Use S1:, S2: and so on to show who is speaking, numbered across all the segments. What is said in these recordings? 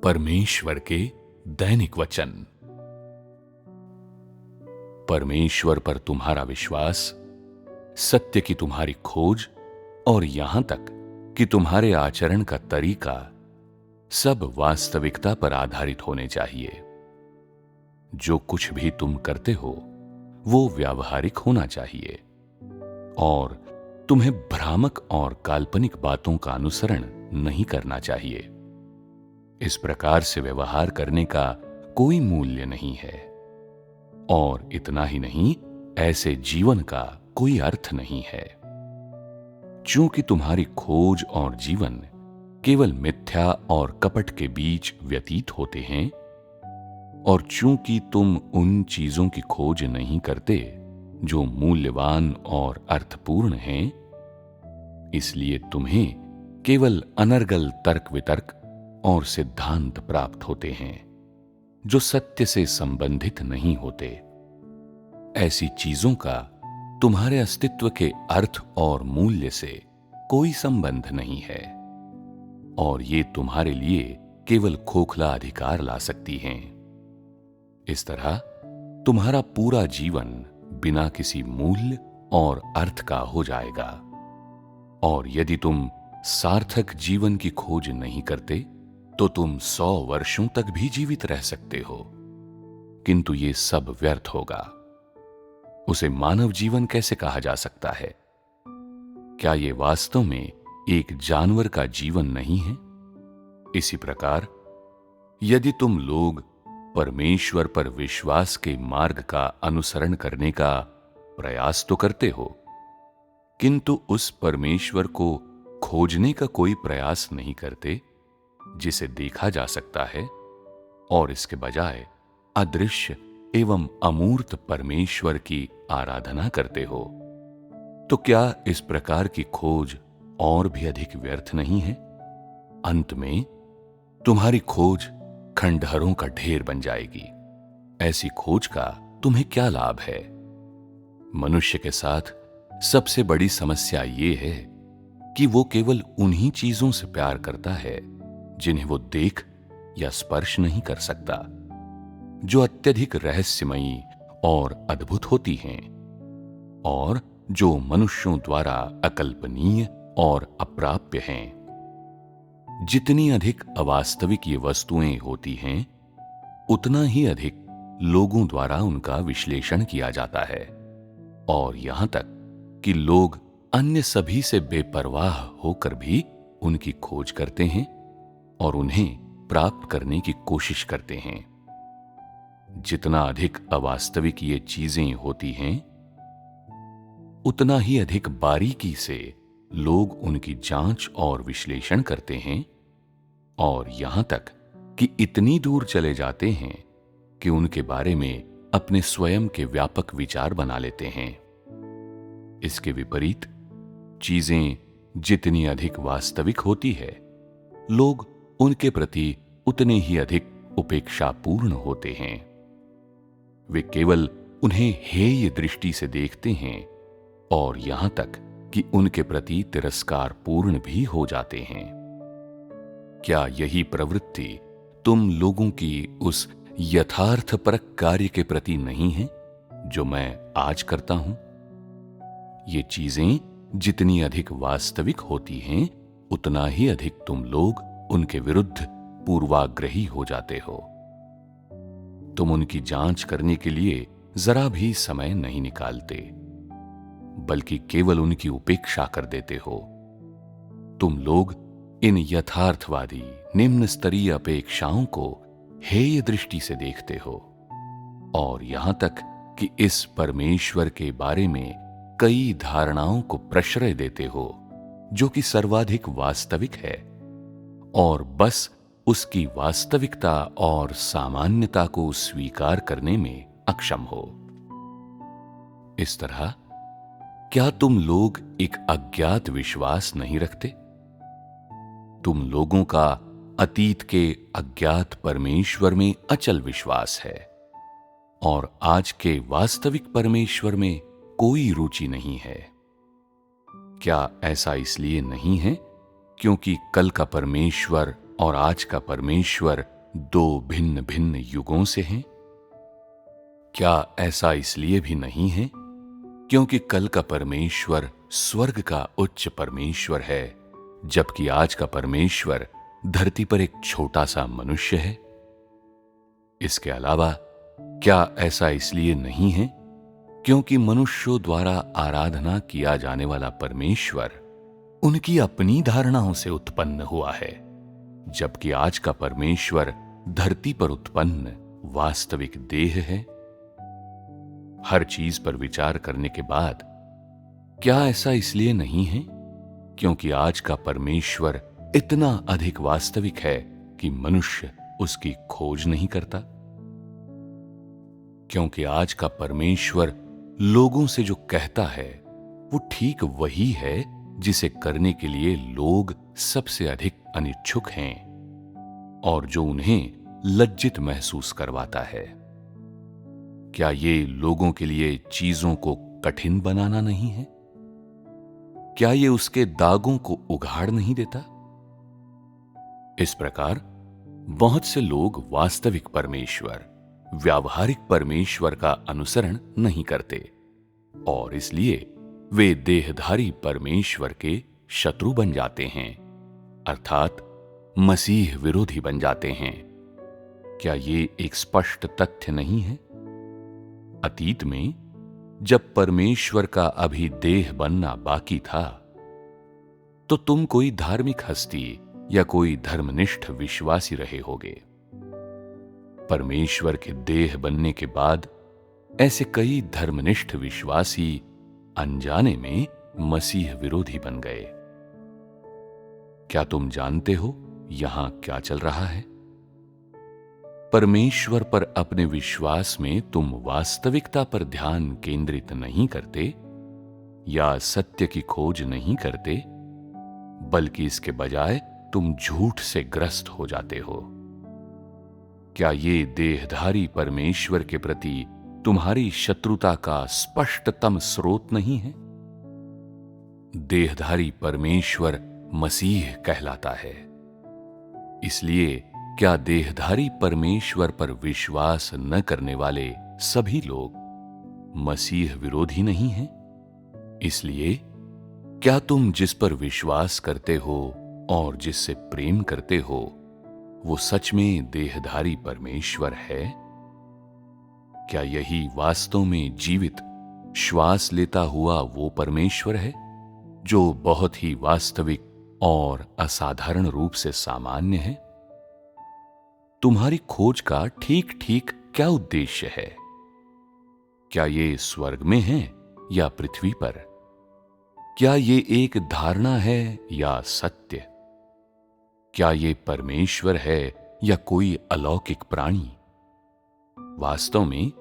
S1: परमेश्वर के दैनिक वचन। परमेश्वर पर तुम्हारा विश्वास, सत्य की तुम्हारी खोज और यहां तक कि तुम्हारे आचरण का तरीका सब वास्तविकता पर आधारित होने चाहिए। जो कुछ भी तुम करते हो वो व्यावहारिक होना चाहिए और तुम्हें भ्रामक और काल्पनिक बातों का अनुसरण नहीं करना चाहिए। इस प्रकार से व्यवहार करने का कोई मूल्य नहीं है और इतना ही नहीं, ऐसे जीवन का कोई अर्थ नहीं है। चूंकि तुम्हारी खोज और जीवन केवल मिथ्या और कपट के बीच व्यतीत होते हैं और चूंकि तुम उन चीजों की खोज नहीं करते जो मूल्यवान और अर्थपूर्ण हैं, इसलिए तुम्हें केवल अनर्गल तर्क वितर्क और सिद्धांत प्राप्त होते हैं जो सत्य से संबंधित नहीं होते। ऐसी चीजों का तुम्हारे अस्तित्व के अर्थ और मूल्य से कोई संबंध नहीं है और ये तुम्हारे लिए केवल खोखला अधिकार ला सकती हैं। इस तरह तुम्हारा पूरा जीवन बिना किसी मूल्य और अर्थ का हो जाएगा और यदि तुम सार्थक जीवन की खोज नहीं करते तो तुम 100 वर्षों तक भी जीवित रह सकते हो, किंतु ये सब व्यर्थ होगा। उसे मानव जीवन कैसे कहा जा सकता है? क्या ये वास्तव में एक जानवर का जीवन नहीं है? इसी प्रकार यदि तुम लोग परमेश्वर पर विश्वास के मार्ग का अनुसरण करने का प्रयास तो करते हो, किंतु उस परमेश्वर को खोजने का कोई प्रयास नहीं करते जिसे देखा जा सकता है और इसके बजाय अदृश्य एवं अमूर्त परमेश्वर की आराधना करते हो, तो क्या इस प्रकार की खोज और भी अधिक व्यर्थ नहीं है? अंत में तुम्हारी खोज खंडहरों का ढेर बन जाएगी। ऐसी खोज का तुम्हें क्या लाभ है? मनुष्य के साथ सबसे बड़ी समस्या यह है कि वो केवल उन्हीं चीजों से प्यार करता है जिन्हें वो देख या स्पर्श नहीं कर सकता, जो अत्यधिक रहस्यमयी और अद्भुत होती हैं और जो मनुष्यों द्वारा अकल्पनीय और अप्राप्य हैं। जितनी अधिक अवास्तविक ये वस्तुएं होती हैं, उतना ही अधिक लोगों द्वारा उनका विश्लेषण किया जाता है और यहां तक कि लोग अन्य सभी से बेपरवाह होकर भी उनकी खोज करते हैं और उन्हें प्राप्त करने की कोशिश करते हैं। जितना अधिक अवास्तविक ये चीजें होती हैं, उतना ही अधिक बारीकी से लोग उनकी जांच और विश्लेषण करते हैं और यहां तक कि इतनी दूर चले जाते हैं कि उनके बारे में अपने स्वयं के व्यापक विचार बना लेते हैं। इसके विपरीत चीजें जितनी अधिक वास्तविक होती है, लोग उनके प्रति उतने ही अधिक उपेक्षापूर्ण होते हैं। वे केवल उन्हें हेय दृष्टि से देखते हैं और यहां तक कि उनके प्रति तिरस्कारपूर्ण भी हो जाते हैं। क्या यही प्रवृत्ति तुम लोगों की उस यथार्थपरक कार्य के प्रति नहीं है जो मैं आज करता हूं? ये चीजें जितनी अधिक वास्तविक होती हैं, उतना ही अधिक तुम लोग उनके विरुद्ध पूर्वाग्रही हो जाते हो। तुम उनकी जांच करने के लिए जरा भी समय नहीं निकालते, बल्कि केवल उनकी उपेक्षा कर देते हो। तुम लोग इन यथार्थवादी निम्न स्तरीय अपेक्षाओं को हेय दृष्टि से देखते हो और यहां तक कि इस परमेश्वर के बारे में कई धारणाओं को प्रश्रय देते हो जो कि सर्वाधिक वास्तविक है और बस उसकी वास्तविकता और सामान्यता को स्वीकार करने में अक्षम हो। इस तरह क्या तुम लोग एक अज्ञात विश्वास नहीं रखते? तुम लोगों का अतीत के अज्ञात परमेश्वर में अचल विश्वास है और आज के वास्तविक परमेश्वर में कोई रुचि नहीं है। क्या ऐसा इसलिए नहीं है क्योंकि कल का परमेश्वर और आज का परमेश्वर दो भिन्न भिन्न युगों से हैं? क्या ऐसा इसलिए भी नहीं है क्योंकि कल का परमेश्वर स्वर्ग का उच्च परमेश्वर है, जबकि आज का परमेश्वर धरती पर एक छोटा सा मनुष्य है? इसके अलावा क्या ऐसा इसलिए नहीं है क्योंकि मनुष्यों द्वारा आराधना किया जाने वाला परमेश्वर उनकी अपनी धारणाओं से उत्पन्न हुआ है, जबकि आज का परमेश्वर धरती पर उत्पन्न वास्तविक देह है? हर चीज पर विचार करने के बाद क्या ऐसा इसलिए नहीं है क्योंकि आज का परमेश्वर इतना अधिक वास्तविक है कि मनुष्य उसकी खोज नहीं करता? क्योंकि आज का परमेश्वर लोगों से जो कहता है वो ठीक वही है जिसे करने के लिए लोग सबसे अधिक अनिच्छुक हैं और जो उन्हें लज्जित महसूस करवाता है। क्या ये लोगों के लिए चीजों को कठिन बनाना नहीं है? क्या ये उसके दागों को उघाड़ नहीं देता? इस प्रकार बहुत से लोग वास्तविक परमेश्वर, व्यावहारिक परमेश्वर का अनुसरण नहीं करते और इसलिए वे देहधारी परमेश्वर के शत्रु बन जाते हैं, अर्थात मसीह विरोधी बन जाते हैं। क्या ये एक स्पष्ट तथ्य नहीं है? अतीत में जब परमेश्वर का अभी देह बनना बाकी था तो तुम कोई धार्मिक हस्ती या कोई धर्मनिष्ठ विश्वासी रहे होगे। परमेश्वर के देह बनने के बाद ऐसे कई धर्मनिष्ठ विश्वासी अनजाने में मसीह विरोधी बन गए। क्या तुम जानते हो यहां क्या चल रहा है? परमेश्वर पर अपने विश्वास में तुम वास्तविकता पर ध्यान केंद्रित नहीं करते या सत्य की खोज नहीं करते, बल्कि इसके बजाय तुम झूठ से ग्रस्त हो जाते हो। क्या ये देहधारी परमेश्वर के प्रति तुम्हारी शत्रुता का स्पष्टतम स्रोत नहीं है? देहधारी परमेश्वर मसीह कहलाता है, इसलिए क्या देहधारी परमेश्वर पर विश्वास न करने वाले सभी लोग मसीह विरोधी नहीं हैं? इसलिए क्या तुम जिस पर विश्वास करते हो और जिससे प्रेम करते हो वो सच में देहधारी परमेश्वर है? क्या यही वास्तव में जीवित, श्वास लेता हुआ वो परमेश्वर है जो बहुत ही वास्तविक और असाधारण रूप से सामान्य है? तुम्हारी खोज का ठीक ठीक क्या उद्देश्य है? क्या ये स्वर्ग में है या पृथ्वी पर? क्या ये एक धारणा है या सत्य? क्या ये परमेश्वर है या कोई अलौकिक प्राणी? वास्तव में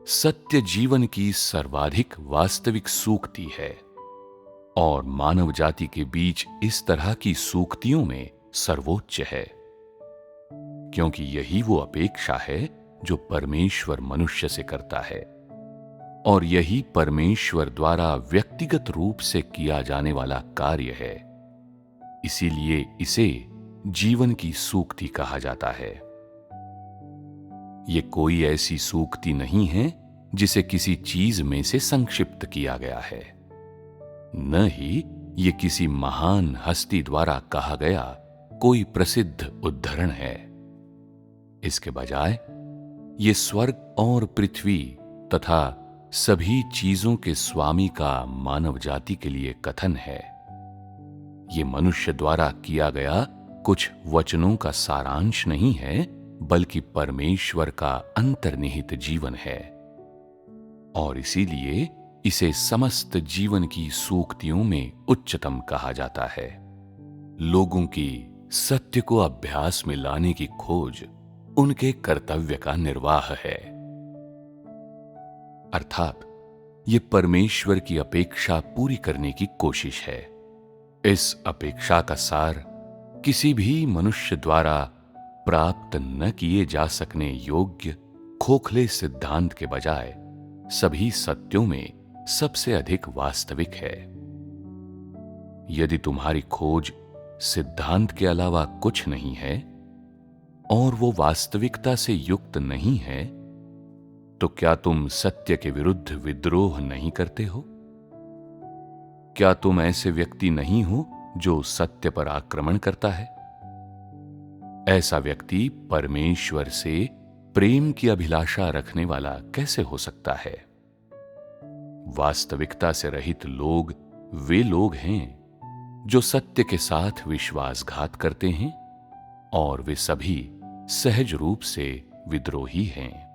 S1: सत्य जीवन की सर्वाधिक वास्तविक सूक्ति है और मानव जाति के बीच इस तरह की सूक्तियों में सर्वोच्च है, क्योंकि यही वो अपेक्षा है जो परमेश्वर मनुष्य से करता है और यही परमेश्वर द्वारा व्यक्तिगत रूप से किया जाने वाला कार्य है। इसीलिए इसे जीवन की सूक्ति कहा जाता है। ये कोई ऐसी सूक्ति नहीं है जिसे किसी चीज में से संक्षिप्त किया गया है, न ही ये किसी महान हस्ती द्वारा कहा गया कोई प्रसिद्ध उद्धरण है। इसके बजाय ये स्वर्ग और पृथ्वी तथा सभी चीजों के स्वामी का मानव जाति के लिए कथन है। ये मनुष्य द्वारा किया गया कुछ वचनों का सारांश नहीं है, बल्कि परमेश्वर का अंतर्निहित जीवन है और इसीलिए इसे समस्त जीवन की सूक्तियों में उच्चतम कहा जाता है। लोगों की सत्य को अभ्यास में लाने की खोज उनके कर्तव्य का निर्वाह है, अर्थात ये परमेश्वर की अपेक्षा पूरी करने की कोशिश है। इस अपेक्षा का सार किसी भी मनुष्य द्वारा प्राप्त न किए जा सकने योग्य खोखले सिद्धांत के बजाय सभी सत्यों में सबसे अधिक वास्तविक है। यदि तुम्हारी खोज सिद्धांत के अलावा कुछ नहीं है, और वो वास्तविकता से युक्त नहीं है, तो क्या तुम सत्य के विरुद्ध विद्रोह नहीं करते हो? क्या तुम ऐसे व्यक्ति नहीं हो जो सत्य पर आक्रमण करता है? ऐसा व्यक्ति परमेश्वर से प्रेम की अभिलाषा रखने वाला कैसे हो सकता है? वास्तविकता से रहित लोग वे लोग हैं जो सत्य के साथ विश्वासघात करते हैं, और वे सभी सहज रूप से विद्रोही हैं।